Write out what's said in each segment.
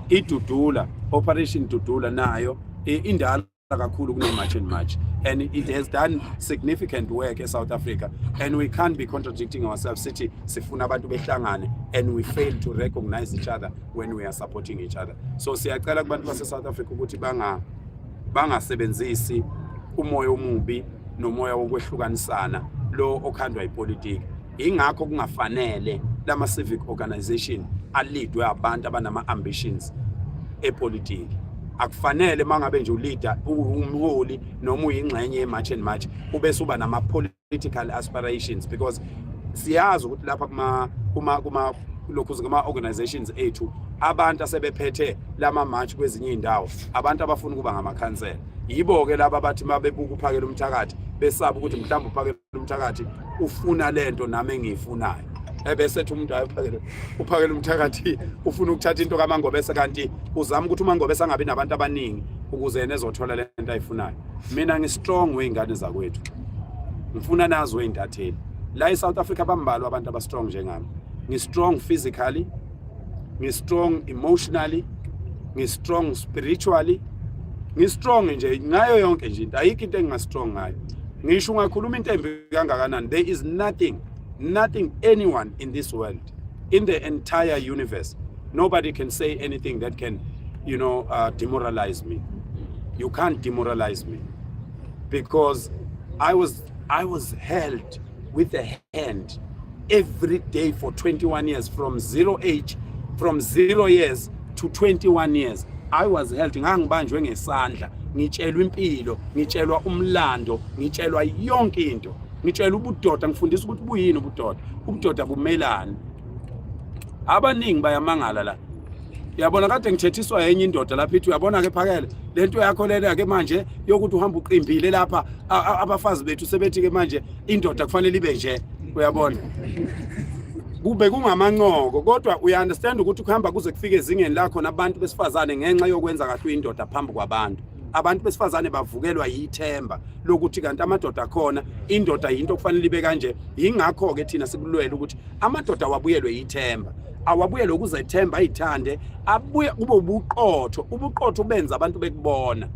idudula operation dudula nayo indala kakhulu kune march and march, and it has done significant work in South Africa, and we can't be contradicting ourselves sithi sifuna abantu behlangane and we fail to recognize each other when we are supporting each other. So siyacela kubantu base South Africa ukuthi bangasebenzisi umoya omubi nomoya wokwehlukanisana lo okhandwa ipolitiki. Ingakho kungafanele lama civic organization alidwe abantu abanama ambitions epolitiki. Akufanele mangabe nje uleader umholi noma uyingxenye yemarch and march ubese uba nama political aspirations, because siyazi ukuthi lapha kuma lokhu kuma organizations ethu abantu asebephethe lama march kwezinye indawo, abantu abafuna ukuba ngamakhansela. Yibo ke laba bathi mabebuka uphakela umthakathi besaba ukuthi mhlawumbe uphakela umthakathi ufuna lento nami engiyifunayo. Ebese ethi umuntu uphakela umthakathi ufuna ukuthatha into kaMangobese kanti uzama ukuthi uMangobese angabi nabantu abaningi ukuze yena ezothola lento ayifunayo. Mina ngistrong weingane zakwethu, ngifuna nazo eintatheli la eSouth Africa bambalwa abantu abastrong njengami. Ngistrong physically, ngistrong emotionally, ngistrong spiritually, ngistrong nje ngayo yonke nje into. Ayikho into engingastrong ngayo. Ngisho ungakhuluma into embi kangakanani, there is nothing anyone in this world, in the entire universe, nobody can say anything that can, demoralize me. You can't demoralize me, because I was held with a hand every day for 21 years, from 0 years to 21 years. I was held. Ngangibanjwe ngesandla, ngitshelwa impilo, ngitshelwa umlando, ngitshelwa yonke into. Ngitshela ubudoda, ngifundisa ukuthi buyini ubudoda bumelana. Abaningi bayamangala la. Uyabona kade ngithethiswa yenye indoda lapha ithi uyabona ke Phakela lento yakho lena ke manje yokuthi uhamba uqimbile lapha abafazi bethu sebethi ke manje indoda kufanele ibe nje, uyabona kube kungamanqoko, kodwa uyaunderstand ukuthi kuhamba kuze kufike ezingeni lakho nabantu besifazane ngenxa yokwenza kahle indoda phambi kwabantu. Abantu besifazane bavukelwa yithemba lokuthi kanti amadoda khona, indoda yinto kufanele ibe kanje. Yingakho ke thina sikulwela ukuthi amadoda wabuyelwe yithemba, awabuyelwe ukuzethemba ayithande, abuye kube ubuqotho benza abantu bekubona,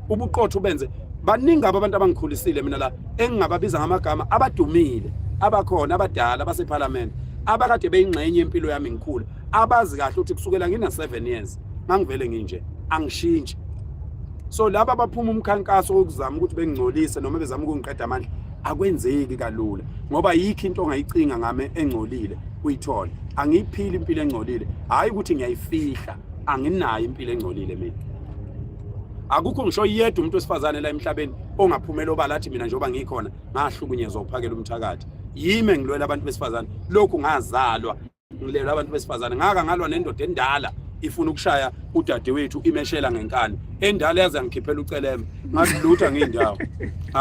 ubuqotho benze baningi abantu abangikhulisile mina la engingababiza ngamagama abadumile abakhona abadala baseParliament abakade beyingxenye impilo yami ngikhula, abazi kahle ukuthi kusukela ngina 7 years mangivele nginje angishintshi. So laba baphuma umkhankaso wokuzama ukuthi bengingcolise noma bezama ukungiqeda amandla akwenzeki kalula, ngoba yikho into ongayicinga ngame engcolile uyithola. Angiyiphili impilo engcolile, hayi ukuthi ngiyayifihla, anginayo impilo engcolile mina. Akukho ngisho yedwa umuntu wesifazane la emhlabeni ongaphumela obalathi mina njengoba ngikhona ngahlukunyezwa ukuphakela umthakathi. Yime ngilwela abantu besifazane, lokhu ngazalwa ngilela abantu besifazane, ngaka ngalwa nendoda endala ifuna ukushaya udadewethu imeshela ngenkani endala yaze ngikhiphela ucelembe ngasilutha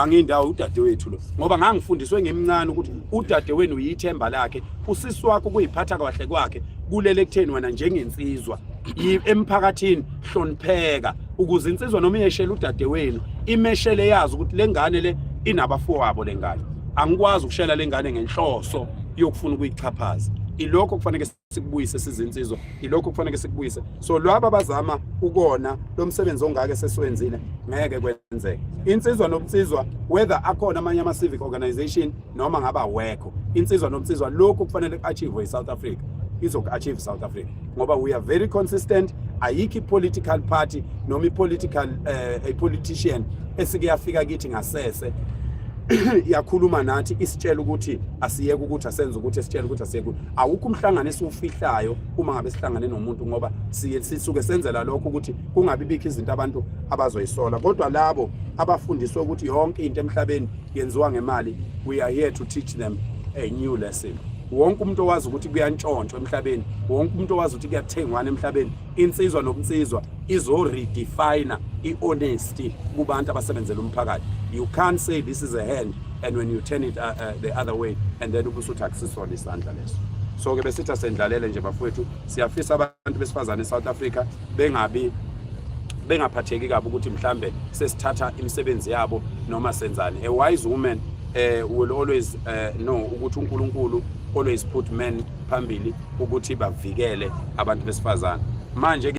ngiyindawo udadewethu lo, ngoba ngangifundiswe ngemncane ukuthi udadewenu uyithemba lakhe, usisi wakho kuyiphatha kahle kwakhe kulele kutheni wena njengensizwa emphakathini hlonipheka, ukuze insizwa noma iyeshela udadewenu imeshele yazi ukuthi lengane le inabafowabo lengane. Angikwazi ukushela lengane ngenhloso yokufuna ukuyichaphaza. Ilokho kufanele sikubuyise sizinsizwa, ilokho kufanele sikubuyise. So lwaba bazama ukona lo msebenzi ongake sesiwenzile ngeke kwenzeke. Insizwa nomsizwa, whether akhona amanye ama civic organization noma ngaba wekho, insizwa nomsizwa lokho kufanele achieve eSouth Africa izoku-achieve South Africa, ngoba we are very consistent. Ayikho political party noma i-political a politician esike yafika kithi ngasese yakhuluma nathi isitshela ukuthi asiyeke ukuthi asenze ukuthi esitshela ukuthi asiyeke. Awukho umhlangano esiwufihlayo uma ngabe sihlangane nomuntu, ngoba sisuke senzela lokho ukuthi kungabi bikho izinto abantu abazoyisola, kodwa labo abafundiswe ukuthi yonke into emhlabeni yenziwa ngemali, we are here to teach them a new lesson. Wonke umuntu owazi ukuthi kuyantshontshwa emhlabeni, wonke umuntu owazi ukuthi kuyathengwana emhlabeni, insizwa nokunsizwa izo redefine i-honesty kubantu abasebenzela umphakathi. You can't say this is a hand and when you turn it the other way and then ubusuthi akusisona isandla leso. So ke besithi asendlalele nje bafowethu, siyafisa abantu besifazane eSouth Africa bengaphatheki kabi ukuthi mhlambe sesithatha imisebenzi yabo noma senzani. A wise woman will always know ukuthi uNkulunkulu always put men phambili ukuthi bavikele abantu besifazane. Manje